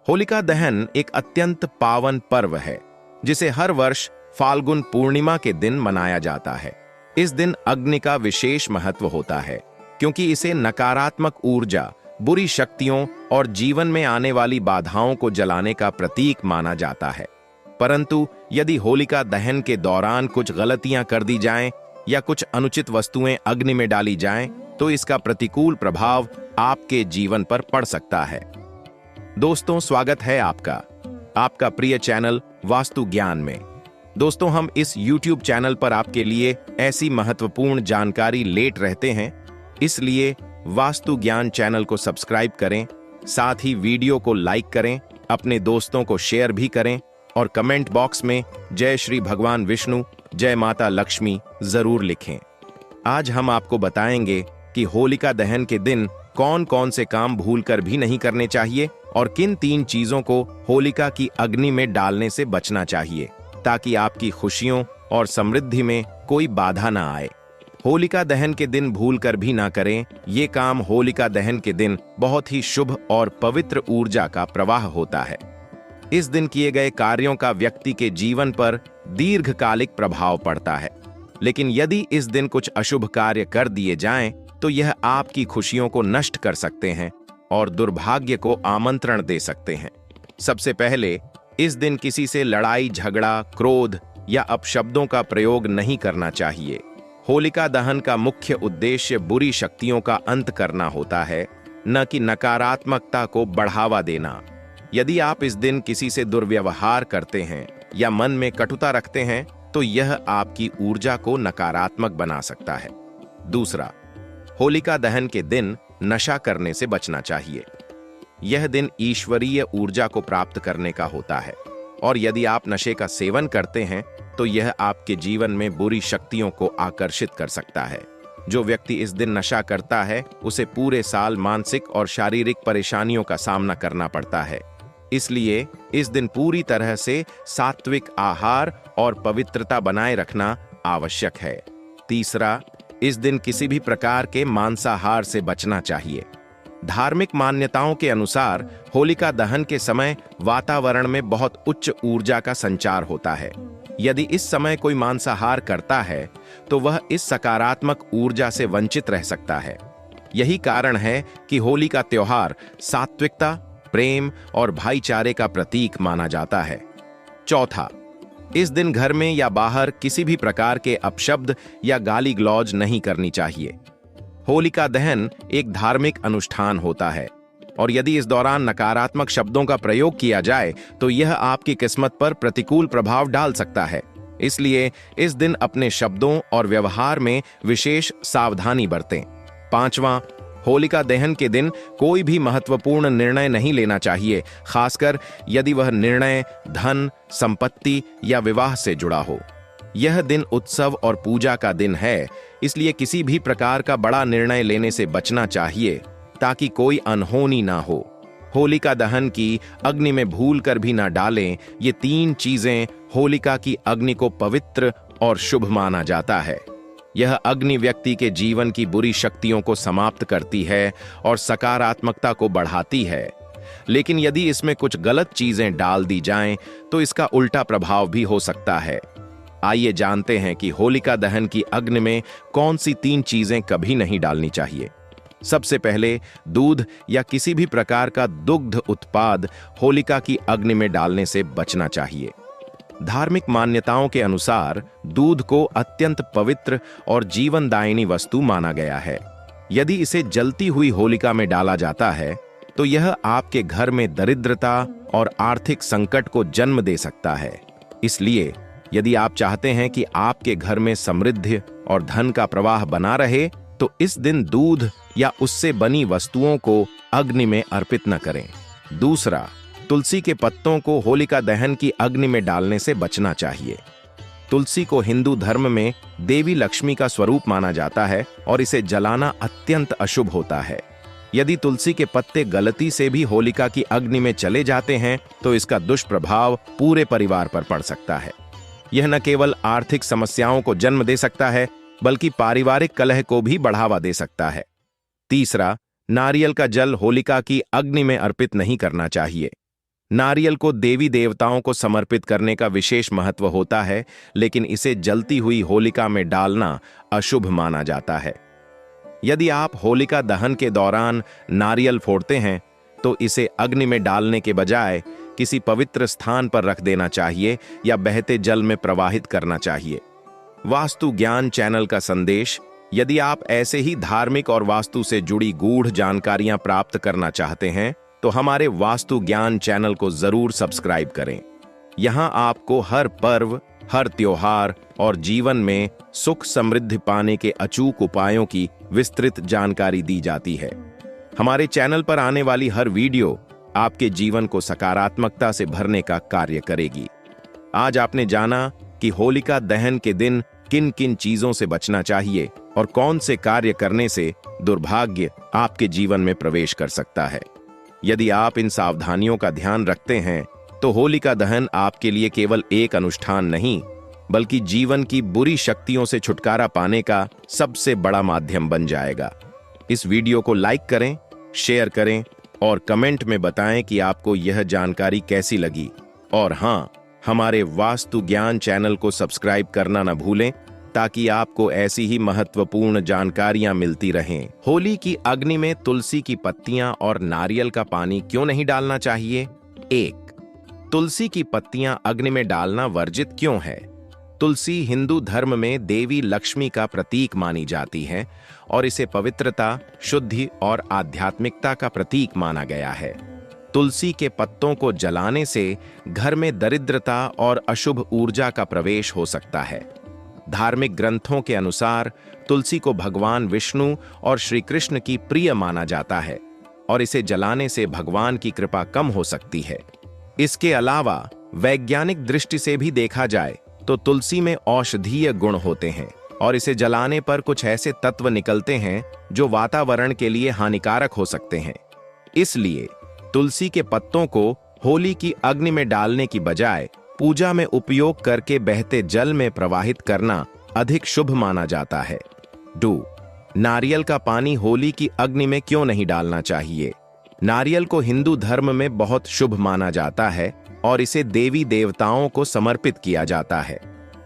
होलिका दहन एक अत्यंत पावन पर्व है जिसे हर वर्ष फाल्गुन पूर्णिमा के दिन मनाया जाता है। इस दिन अग्नि का विशेष महत्व होता है क्योंकि इसे नकारात्मक ऊर्जा, बुरी शक्तियों और जीवन में आने वाली बाधाओं को जलाने का प्रतीक माना जाता है। परंतु यदि होलिका दहन के दौरान कुछ गलतियां कर दी जाएं या कुछ अनुचित वस्तुएं अग्नि में डाली जाएं, तो इसका प्रतिकूल प्रभाव आपके जीवन पर पड़ सकता है। दोस्तों, स्वागत है आपका प्रिय चैनल वास्तु ज्ञान में। दोस्तों, हम इस YouTube चैनल पर आपके लिए ऐसी महत्वपूर्ण जानकारी लेट रहते हैं, इसलिए वास्तु ज्ञान चैनल को सब्सक्राइब करें, साथ ही वीडियो को लाइक करें, अपने दोस्तों को शेयर भी करें और कमेंट बॉक्स में जय श्री भगवान विष्णु, जय माता लक्ष्मी जरूर लिखें। आज हम आपको बताएंगे कि होलिका दहन के दिन कौन कौन से काम भूलकर भी नहीं करने चाहिए और किन 3 चीजों को होलिका की अग्नि में डालने से बचना चाहिए ताकि आपकी खुशियों और समृद्धि में कोई बाधा ना आए। होलिका दहन के दिन भूलकर भी ना करें। ये काम होलिका दहन के दिन बहुत ही शुभ और पवित्र ऊर्जा का प्रवाह होता है। इस दिन किए गए कार्यों का व्यक्ति के जीवन पर दीर्घकालिक प्रभाव पड़ता है, लेकिन यदि इस दिन कुछ अशुभ कार्य कर दिए जाएं, तो यह आपकी खुशियों को नष्ट कर सकते हैं और दुर्भाग्य को आमंत्रण दे सकते हैं। सबसे पहले, इस दिन किसी से लड़ाई झगड़ा, क्रोध या अपशब्दों का प्रयोग नहीं करना चाहिए। होलिका दहन का मुख्य उद्देश्य बुरी शक्तियों का अंत करना होता है, न कि नकारात्मकता को बढ़ावा देना। यदि आप इस दिन किसी से दुर्व्यवहार करते हैं या मन में कटुता रखते हैं, तो यह आपकी ऊर्जा को नकारात्मक बना सकता है। दूसरा, होलिका दहन के दिन नशा करने से बचना चाहिए। यह दिन ईश्वरीय ऊर्जा को प्राप्त करने का होता है और यदि आप नशे का सेवन करते हैं तो यह आपके जीवन में बुरी शक्तियों को आकर्षित कर सकता है। जो व्यक्ति इस दिन नशा करता है उसे पूरे साल मानसिक और शारीरिक परेशानियों का सामना करना पड़ता है। इसलिए इस दिन पूरी तरह से सात्विक आहार और पवित्रता बनाए रखना आवश्यक है। तीसरा, इस दिन किसी भी प्रकार के मांसाहार से बचना चाहिए। धार्मिक मान्यताओं के अनुसार होलिका दहन के समय वातावरण में बहुत उच्च ऊर्जा का संचार होता है। यदि इस समय कोई मांसाहार करता है तो वह इस सकारात्मक ऊर्जा से वंचित रह सकता है। यही कारण है कि होली का त्योहार सात्विकता, प्रेम और भाईचारे का प्रतीक माना जाता है। चौथा, इस दिन घर में या बाहर किसी भी प्रकार के अपशब्द या गाली गलौज नहीं करनी चाहिए। होलिका दहन एक धार्मिक अनुष्ठान होता है और यदि इस दौरान नकारात्मक शब्दों का प्रयोग किया जाए तो यह आपकी किस्मत पर प्रतिकूल प्रभाव डाल सकता है। इसलिए इस दिन अपने शब्दों और व्यवहार में विशेष सावधानी बरतें। पांचवां, होलिका दहन के दिन कोई भी महत्वपूर्ण निर्णय नहीं लेना चाहिए, खासकर यदि वह निर्णय धन, संपत्ति या विवाह से जुड़ा हो। यह दिन उत्सव और पूजा का दिन है, इसलिए किसी भी प्रकार का बड़ा निर्णय लेने से बचना चाहिए ताकि कोई अनहोनी ना हो। होलिका दहन की अग्नि में भूल कर भी ना डालें। ये 3 चीजें होलिका की अग्नि को पवित्र और शुभ माना जाता है। यह अग्नि व्यक्ति के जीवन की बुरी शक्तियों को समाप्त करती है और सकारात्मकता को बढ़ाती है। लेकिन यदि इसमें कुछ गलत चीजें डाल दी जाएं, तो इसका उल्टा प्रभाव भी हो सकता है। आइए जानते हैं कि होलिका दहन की अग्नि में कौन सी 3 चीजें कभी नहीं डालनी चाहिए। सबसे पहले, दूध या किसी भी प्रकार का दुग्ध उत्पाद होलिका की अग्नि में डालने से बचना चाहिए। धार्मिक मान्यताओं के अनुसार दूध को अत्यंत पवित्र और जीवनदायिनी वस्तु माना गया है। यदि इसे जलती हुई होलिका में डाला जाता है तो यह आपके घर में दरिद्रता और आर्थिक संकट को जन्म दे सकता है। इसलिए यदि आप चाहते हैं कि आपके घर में समृद्धि और धन का प्रवाह बना रहे, तो इस दिन दूध या उससे बनी वस्तुओं को अग्नि में अर्पित न करें। दूसरा, तुलसी के पत्तों को होलिका दहन की अग्नि में डालने से बचना चाहिए। तुलसी को हिंदू धर्म में देवी लक्ष्मी का स्वरूप माना जाता है और इसे जलाना अत्यंत अशुभ होता है। यदि तुलसी के पत्ते गलती से भी होलिका की अग्नि में चले जाते हैं तो इसका दुष्प्रभाव पूरे परिवार पर पड़ सकता है। यह न केवल आर्थिक समस्याओं को जन्म दे सकता है, बल्कि पारिवारिक कलह को भी बढ़ावा दे सकता है। तीसरा, नारियल का जल होलिका की अग्नि में अर्पित नहीं करना चाहिए। नारियल को देवी देवताओं को समर्पित करने का विशेष महत्व होता है, लेकिन इसे जलती हुई होलिका में डालना अशुभ माना जाता है। यदि आप होलिका दहन के दौरान नारियल फोड़ते हैं तो इसे अग्नि में डालने के बजाय किसी पवित्र स्थान पर रख देना चाहिए या बहते जल में प्रवाहित करना चाहिए। वास्तु ज्ञान चैनल का संदेश। यदि आप ऐसे ही धार्मिक और वास्तु से जुड़ी गूढ़ जानकारियां प्राप्त करना चाहते हैं तो हमारे वास्तु ज्ञान चैनल को जरूर सब्सक्राइब करें। यहां आपको हर पर्व, हर त्योहार और जीवन में सुख समृद्धि पाने के अचूक उपायों की विस्तृत जानकारी दी जाती है। हमारे चैनल पर आने वाली हर वीडियो आपके जीवन को सकारात्मकता से भरने का कार्य करेगी। आज आपने जाना कि होलिका दहन के दिन किन किन चीजों से बचना चाहिए और कौन से कार्य करने से दुर्भाग्य आपके जीवन में प्रवेश कर सकता है। यदि आप इन सावधानियों का ध्यान रखते हैं तो होलिका दहन आपके लिए केवल एक अनुष्ठान नहीं, बल्कि जीवन की बुरी शक्तियों से छुटकारा पाने का सबसे बड़ा माध्यम बन जाएगा। इस वीडियो को लाइक करें, शेयर करें और कमेंट में बताएं कि आपको यह जानकारी कैसी लगी। और हाँ, हमारे वास्तु ज्ञान चैनल को सब्सक्राइब करना न भूलें ताकि आपको ऐसी ही महत्वपूर्ण जानकारियां मिलती रहें। होली की अग्नि में तुलसी की पत्तियां और नारियल का पानी क्यों नहीं डालना चाहिए? 1. तुलसी की पत्तियां अग्नि में डालना वर्जित क्यों है? तुलसी हिंदू धर्म में देवी लक्ष्मी का प्रतीक मानी जाती है और इसे पवित्रता, शुद्धि और आध्यात्मिकता का प्रतीक माना गया है। तुलसी के पत्तों को जलाने से घर में दरिद्रता और अशुभ ऊर्जा का प्रवेश हो सकता है। धार्मिक ग्रंथों के अनुसार तुलसी को भगवान विष्णु और श्री कृष्ण की प्रिय माना जाता है और इसे जलाने से भगवान की कृपा कम हो सकती है। इसके अलावा वैज्ञानिक दृष्टि से भी देखा जाए तो तुलसी में औषधीय गुण होते हैं और इसे जलाने पर कुछ ऐसे तत्व निकलते हैं जो वातावरण के लिए हानिकारक हो सकते हैं। इसलिए तुलसी के पत्तों को होली की अग्नि में डालने की बजाय पूजा में उपयोग करके बहते जल में प्रवाहित करना अधिक शुभ माना जाता है। 2. नारियल का पानी होली की अग्नि में क्यों नहीं डालना चाहिए? नारियल को हिंदू धर्म में बहुत शुभ माना जाता है और इसे देवी देवताओं को समर्पित किया जाता है।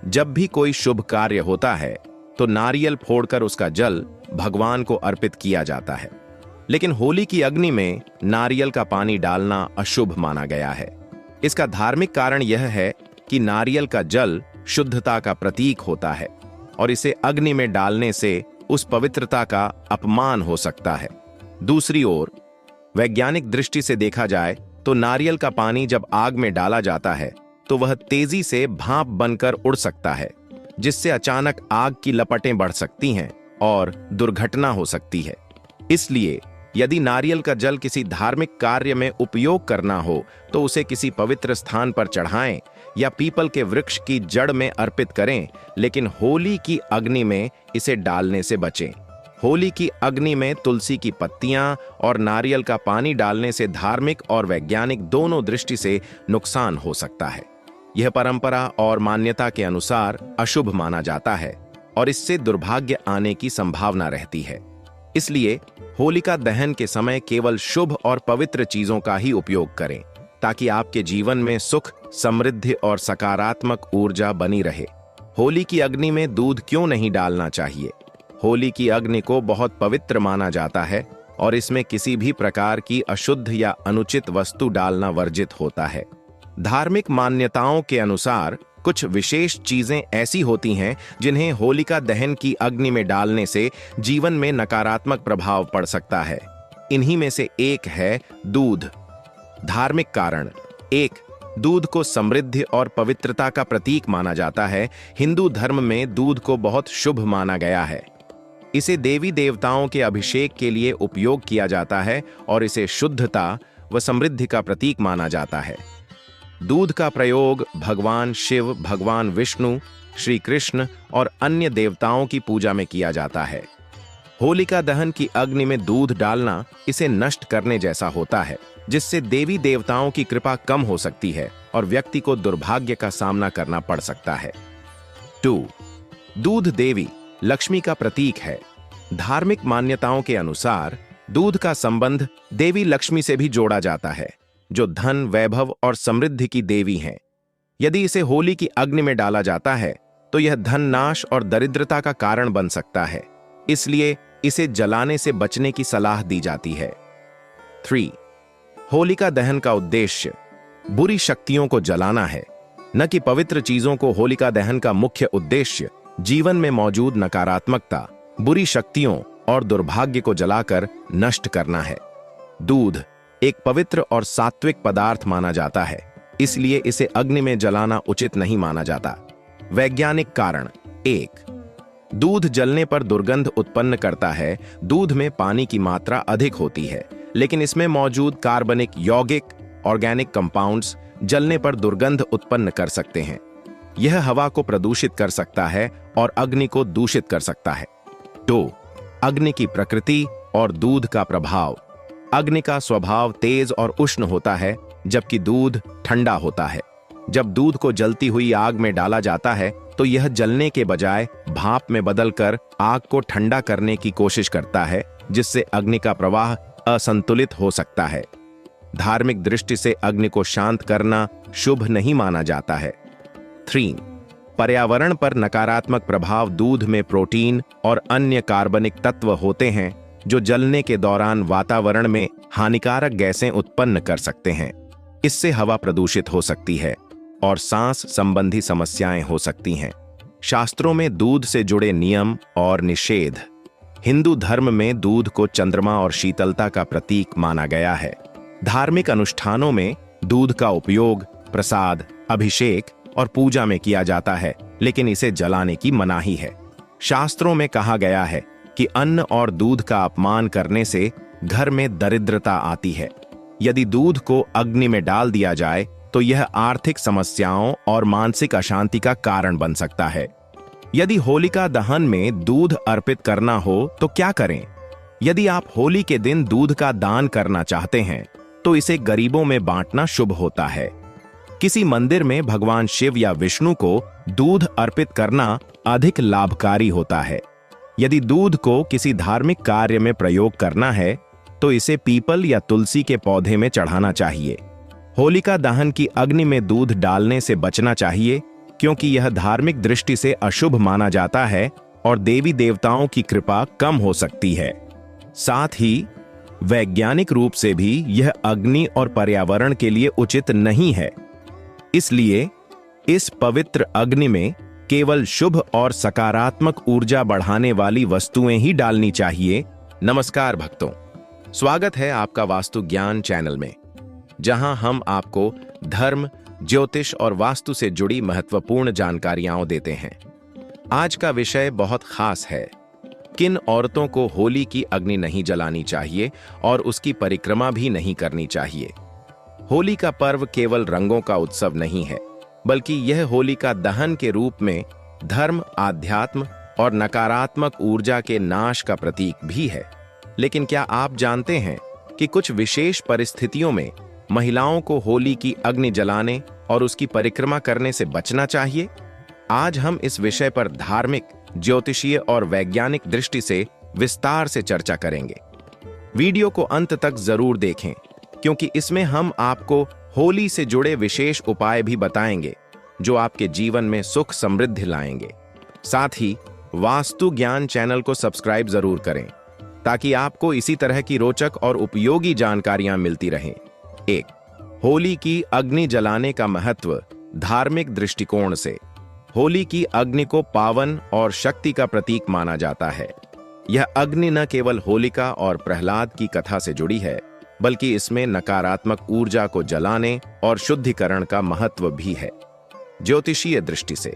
जब भी कोई शुभ कार्य होता है तो नारियल फोड़कर उसका जल भगवान को अर्पित किया जाता है। लेकिन होली की अग्नि में नारियल का पानी डालना अशुभ माना गया है। इसका धार्मिक कारण यह है कि नारियल का जल शुद्धता का प्रतीक होता है और इसे अग्नि में डालने से उस पवित्रता का अपमान हो सकता है। दूसरी ओर वैज्ञानिक दृष्टि से देखा जाए तो नारियल का पानी जब आग में डाला जाता है तो वह तेजी से भाप बनकर उड़ सकता है, जिससे अचानक आग की लपटें बढ़ सकती हैं और दुर्घटना हो सकती है। इसलिए यदि नारियल का जल किसी धार्मिक कार्य में उपयोग करना हो तो उसे किसी पवित्र स्थान पर चढ़ाएं या पीपल के वृक्ष की जड़ में अर्पित करें, लेकिन होली की अग्नि में इसे डालने से बचें। होली की अग्नि में तुलसी की पत्तियां और नारियल का पानी डालने से धार्मिक और वैज्ञानिक दोनों दृष्टि से नुकसान हो सकता है। यह परंपरा और मान्यता के अनुसार अशुभ माना जाता है और इससे दुर्भाग्य आने की संभावना रहती है। इसलिए होलिका दहन के समय केवल शुभ और पवित्र चीजों का ही उपयोग करें ताकि आपके जीवन में सुख, समृद्धि और सकारात्मक ऊर्जा बनी रहे। होली की अग्नि में दूध क्यों नहीं डालना चाहिए? होली की अग्नि को बहुत पवित्र माना जाता है और इसमें किसी भी प्रकार की अशुद्ध या अनुचित वस्तु डालना वर्जित होता है। धार्मिक मान्यताओं के अनुसार कुछ विशेष चीजें ऐसी होती हैं जिन्हें होलिका दहन की अग्नि में डालने से जीवन में नकारात्मक प्रभाव पड़ सकता है। इन्हीं में से एक है दूध। धार्मिक कारण। 1. दूध को समृद्धि और पवित्रता का प्रतीक माना जाता है। हिंदू धर्म में दूध को बहुत शुभ माना गया है। इसे देवी देवताओं के अभिषेक के लिए उपयोग किया जाता है और इसे शुद्धता व समृद्धि का प्रतीक माना जाता है। दूध का प्रयोग भगवान शिव, भगवान विष्णु, श्री कृष्ण और अन्य देवताओं की पूजा में किया जाता है। होलिका दहन की अग्नि में दूध डालना इसे नष्ट करने जैसा होता है, जिससे देवी देवताओं की कृपा कम हो सकती है और व्यक्ति को दुर्भाग्य का सामना करना पड़ सकता है। 2. दूध देवी लक्ष्मी का प्रतीक है। धार्मिक मान्यताओं के अनुसार दूध का संबंध देवी लक्ष्मी से भी जोड़ा जाता है। जो धन, वैभव और समृद्धि की देवी हैं। यदि इसे होली की अग्नि में डाला जाता है तो यह धन नाश और दरिद्रता का कारण बन सकता है, इसलिए इसे जलाने से बचने की सलाह दी जाती है। 3. होलिका दहन का उद्देश्य बुरी शक्तियों को जलाना है, न कि पवित्र चीजों को। होलिका दहन का मुख्य उद्देश्य जीवन में मौजूद नकारात्मकता, बुरी शक्तियों और दुर्भाग्य को जलाकर नष्ट करना है। दूध एक पवित्र और सात्विक पदार्थ माना जाता है, इसलिए इसे अग्नि में जलाना उचित नहीं माना जाता। वैज्ञानिक कारण 1. दूध जलने पर दुर्गंध उत्पन्न करता है। दूध में पानी की मात्रा अधिक होती है, लेकिन इसमें मौजूद कार्बनिक यौगिक ऑर्गेनिक कंपाउंड्स जलने पर दुर्गंध उत्पन्न कर सकते हैं। यह हवा को प्रदूषित कर सकता है और अग्नि को दूषित कर सकता है। 2. अग्नि की प्रकृति और दूध का प्रभाव। अग्नि का स्वभाव तेज और उष्ण होता है, जबकि दूध ठंडा होता है। जब दूध को जलती हुई आग में डाला जाता है तो यह जलने के बजाय भाप में बदलकर आग को ठंडा करने की कोशिश करता है, जिससे अग्नि का प्रवाह असंतुलित हो सकता है। धार्मिक दृष्टि से अग्नि को शांत करना शुभ नहीं माना जाता है। 3. पर्यावरण पर नकारात्मक प्रभाव। दूध में प्रोटीन और अन्य कार्बनिक तत्व होते हैं जो जलने के दौरान वातावरण में हानिकारक गैसें उत्पन्न कर सकते हैं। इससे हवा प्रदूषित हो सकती है और सांस संबंधी समस्याएं हो सकती हैं। शास्त्रों में दूध से जुड़े नियम और निषेध। हिंदू धर्म में दूध को चंद्रमा और शीतलता का प्रतीक माना गया है। धार्मिक अनुष्ठानों में दूध का उपयोग प्रसाद, अभिषेक और पूजा में किया जाता है, लेकिन इसे जलाने की मनाही है। शास्त्रों में कहा गया है कि अन्न और दूध का अपमान करने से घर में दरिद्रता आती है। यदि दूध को अग्नि में डाल दिया जाए तो यह आर्थिक समस्याओं और मानसिक अशांति का कारण बन सकता है। यदि होलिका दहन में दूध अर्पित करना हो तो क्या करें? यदि आप होली के दिन दूध का दान करना चाहते हैं तो इसे गरीबों में बांटना शुभ होता है। किसी मंदिर में भगवान शिव या विष्णु को दूध अर्पित करना अधिक लाभकारी होता है। यदि दूध को किसी धार्मिक कार्य में प्रयोग करना है तो इसे पीपल या तुलसी के पौधे में चढ़ाना चाहिए। होलिका दहन की अग्नि में दूध डालने से बचना चाहिए, क्योंकि यह धार्मिक दृष्टि से अशुभ माना जाता है और देवी देवताओं की कृपा कम हो सकती है। साथ ही वैज्ञानिक रूप से भी यह अग्नि और पर्यावरण के लिए उचित नहीं है। इसलिए इस पवित्र अग्नि में केवल शुभ और सकारात्मक ऊर्जा बढ़ाने वाली वस्तुएं ही डालनी चाहिए। नमस्कार भक्तों, स्वागत है आपका वास्तु ज्ञान चैनल में, जहां हम आपको धर्म, ज्योतिष और वास्तु से जुड़ी महत्वपूर्ण जानकारियां देते हैं। आज का विषय बहुत खास है। किन औरतों को होली की अग्नि नहीं जलानी चाहिए और उसकी परिक्रमा भी नहीं करनी चाहिए। होली का पर्व केवल रंगों का उत्सव नहीं है, बल्कि यह होलिका दहन के रूप में धर्म, आध्यात्म और नकारात्मक ऊर्जा के नाश का प्रतीक भी है। लेकिन क्या आप जानते हैं कि कुछ विशेष परिस्थितियों में महिलाओं को होली की अग्नि जलाने और उसकी परिक्रमा करने से बचना चाहिए? आज हम इस विषय पर धार्मिक, ज्योतिषीय और वैज्ञानिक दृष्टि से विस्तार से चर्चा करेंगे। वीडियो को अंत तक जरूर देखें, क्योंकि इसमें हम आपको होली से जुड़े विशेष उपाय भी बताएंगे जो आपके जीवन में सुख समृद्धि लाएंगे। साथ ही वास्तु ज्ञान चैनल को सब्सक्राइब जरूर करें, ताकि आपको इसी तरह की रोचक और उपयोगी जानकारियां मिलती रहें। 1. होली की अग्नि जलाने का महत्व धार्मिक दृष्टिकोण से। होली की अग्नि को पावन और शक्ति का प्रतीक माना जाता है। यह अग्नि न केवल होलिका और प्रहलाद की कथा से जुड़ी है, बल्कि इसमें नकारात्मक ऊर्जा को जलाने और शुद्धिकरण का महत्व भी है। ज्योतिषीय दृष्टि से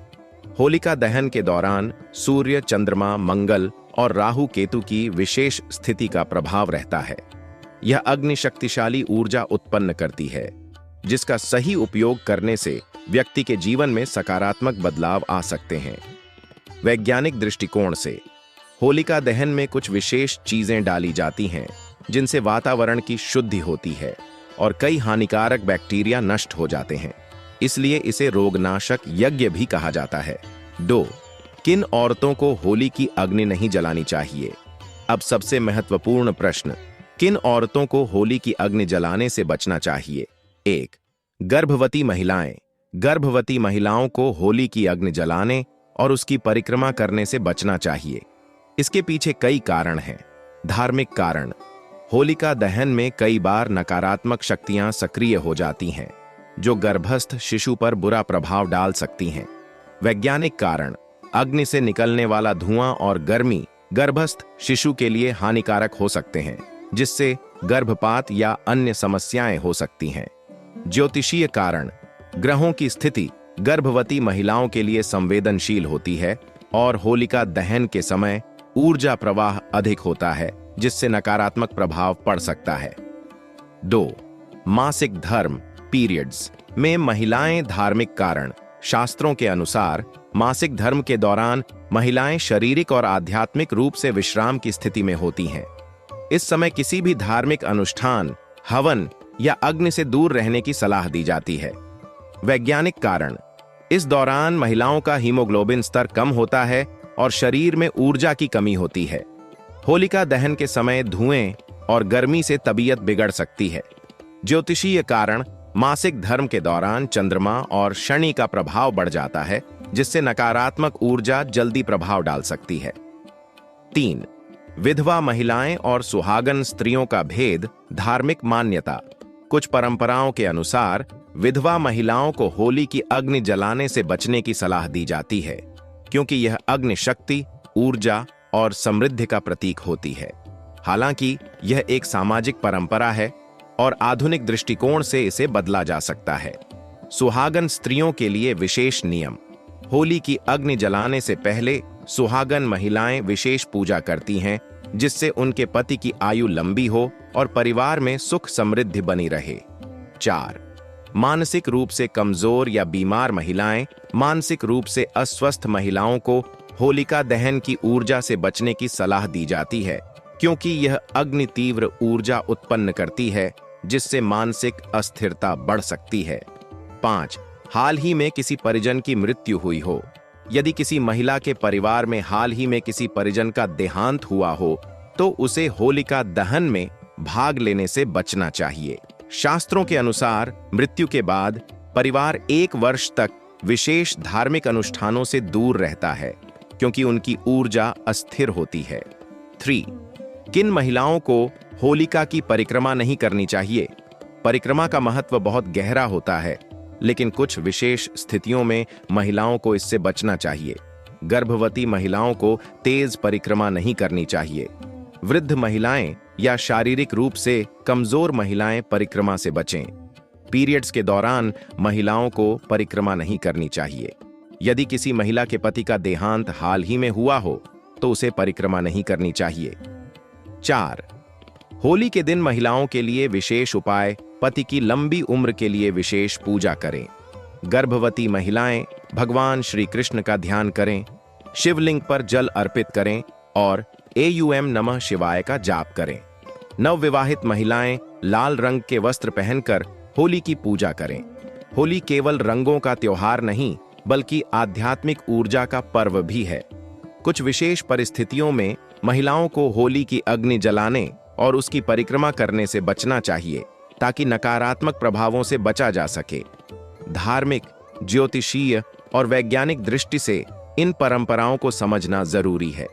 होलिका दहन के दौरान सूर्य, चंद्रमा, मंगल और राहु केतु की विशेष स्थिति का प्रभाव रहता है। यह अग्नि शक्तिशाली ऊर्जा उत्पन्न करती है, जिसका सही उपयोग करने से व्यक्ति के जीवन में सकारात्मक बदलाव आ सकते हैं। वैज्ञानिक दृष्टिकोण से होलिका दहन में कुछ विशेष चीजें डाली जाती हैं, जिनसे वातावरण की शुद्धि होती है और कई हानिकारक बैक्टीरिया नष्ट हो जाते हैं। इसलिए इसे रोगनाशक यज्ञ भी कहा जाता है। 2. किन औरतों को होली की अग्नि नहीं जलानी चाहिए? अब सबसे महत्वपूर्ण प्रश्न, किन औरतों को होली की अग्नि जलाने से बचना चाहिए? 1. गर्भवती महिलाएं। गर्भवती महिलाओं को होली की अग्नि जलाने और उसकी परिक्रमा करने से बचना चाहिए। इसके पीछे कई कारण हैं। धार्मिक कारण। होलिका दहन में कई बार नकारात्मक शक्तियां सक्रिय हो जाती हैं, जो गर्भस्थ शिशु पर बुरा प्रभाव डाल सकती हैं। वैज्ञानिक कारण। अग्नि से निकलने वाला धुआं और गर्मी गर्भस्थ शिशु के लिए हानिकारक हो सकते हैं, जिससे गर्भपात या अन्य समस्याएं हो सकती हैं। ज्योतिषीय कारण। ग्रहों की स्थिति गर्भवती महिलाओं के लिए संवेदनशील होती है और होलिका दहन के समय ऊर्जा प्रवाह अधिक होता है, जिससे नकारात्मक प्रभाव पड़ सकता है। 2. मासिक धर्म पीरियड्स में महिलाएं। धार्मिक कारण। शास्त्रों के अनुसार मासिक धर्म के दौरान महिलाएं शारीरिक और आध्यात्मिक रूप से विश्राम की स्थिति में होती हैं। इस समय किसी भी धार्मिक अनुष्ठान, हवन या अग्नि से दूर रहने की सलाह दी जाती है। वैज्ञानिक कारण। इस दौरान महिलाओं का हीमोग्लोबिन स्तर कम होता है और शरीर में ऊर्जा की कमी होती है। होलिका दहन के समय धुएं और गर्मी से तबीयत बिगड़ सकती है। ज्योतिषीय कारण। मासिक धर्म के दौरान चंद्रमा और शनि का प्रभाव बढ़ जाता है, जिससे नकारात्मक ऊर्जा जल्दी प्रभाव डाल सकती है। 3. विधवा महिलाएं और सुहागन स्त्रियों का भेद। धार्मिक मान्यता। कुछ परंपराओं के अनुसार विधवा महिलाओं को होली की अग्नि जलाने से बचने की सलाह दी जाती है, क्योंकि यह अग्नि शक्ति, ऊर्जा और समृद्धि का प्रतीक होती है। हालांकि यह एक सामाजिक परंपरा है और आधुनिक दृष्टिकोण से इसे बदला जा सकता है। सुहागन स्त्रियों के लिए विशेष नियम। होली की अग्नि जलाने से पहले सुहागन महिलाएं विशेष पूजा करती हैं, जिससे उनके पति की आयु लंबी हो और परिवार में सुख समृद्धि बनी रहे। 4. मानसिक रूप से कमजोर या बीमार महिलाएं। मानसिक रूप से अस्वस्थ महिलाओं को होलिका दहन की ऊर्जा से बचने की सलाह दी जाती है, क्योंकि यह अग्नि तीव्र ऊर्जा उत्पन्न करती है, जिससे मानसिक अस्थिरता बढ़ सकती है। 5. हाल ही में किसी परिजन की मृत्यु हुई हो। यदि किसी महिला के परिवार में हाल ही में किसी परिजन का देहांत हुआ हो, तो उसे होलिका दहन में भाग लेने से बचना चाहिए। शास्त्रों के अनुसार मृत्यु के बाद परिवार 1 वर्ष तक विशेष धार्मिक अनुष्ठानों से दूर रहता है, क्योंकि उनकी ऊर्जा अस्थिर होती है। 3. किन महिलाओं को होलिका की परिक्रमा नहीं करनी चाहिए? परिक्रमा का महत्व बहुत गहरा होता है, लेकिन कुछ विशेष स्थितियों में महिलाओं को इससे बचना चाहिए। गर्भवती महिलाओं को तेज परिक्रमा नहीं करनी चाहिए। वृद्ध महिलाएं या शारीरिक रूप से कमजोर महिलाएं परिक्रमा से बचें। पीरियड्स के दौरान महिलाओं को परिक्रमा नहीं करनी चाहिए। यदि किसी महिला के पति का देहांत हाल ही में हुआ हो, तो उसे परिक्रमा नहीं करनी चाहिए। 4. होली के दिन महिलाओं के लिए विशेष उपाय। पति की लंबी उम्र के लिए विशेष पूजा करें। गर्भवती महिलाएं भगवान श्री कृष्ण का ध्यान करें, शिवलिंग पर जल अर्पित करें और AUM नमः शिवाय का जाप करें। नवविवाहित महिलाएं लाल रंग के वस्त्र पहनकर होली की पूजा करें। होली केवल रंगों का त्योहार नहीं, बल्कि आध्यात्मिक ऊर्जा का पर्व भी है। कुछ विशेष परिस्थितियों में महिलाओं को होली की अग्नि जलाने और उसकी परिक्रमा करने से बचना चाहिए, ताकि नकारात्मक प्रभावों से बचा जा सके। धार्मिक, ज्योतिषीय और वैज्ञानिक दृष्टि से इन परंपराओं को समझना जरूरी है।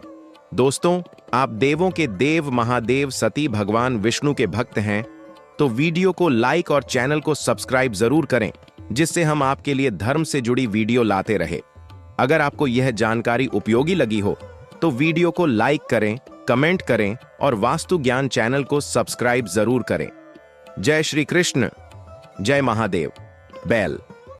दोस्तों, आप देवों के देव महादेव सती भगवान विष्णु के भक्त हैं, तो वीडियो को लाइक और चैनल को सब्सक्राइब जरूर करें, जिससे हम आपके लिए धर्म से जुड़ी वीडियो लाते रहे। अगर आपको यह जानकारी उपयोगी लगी हो, तो वीडियो को लाइक करें, कमेंट करें और वास्तु ज्ञान चैनल को सब्सक्राइब जरूर करें। जय श्री कृष्ण, जय महादेव। बेल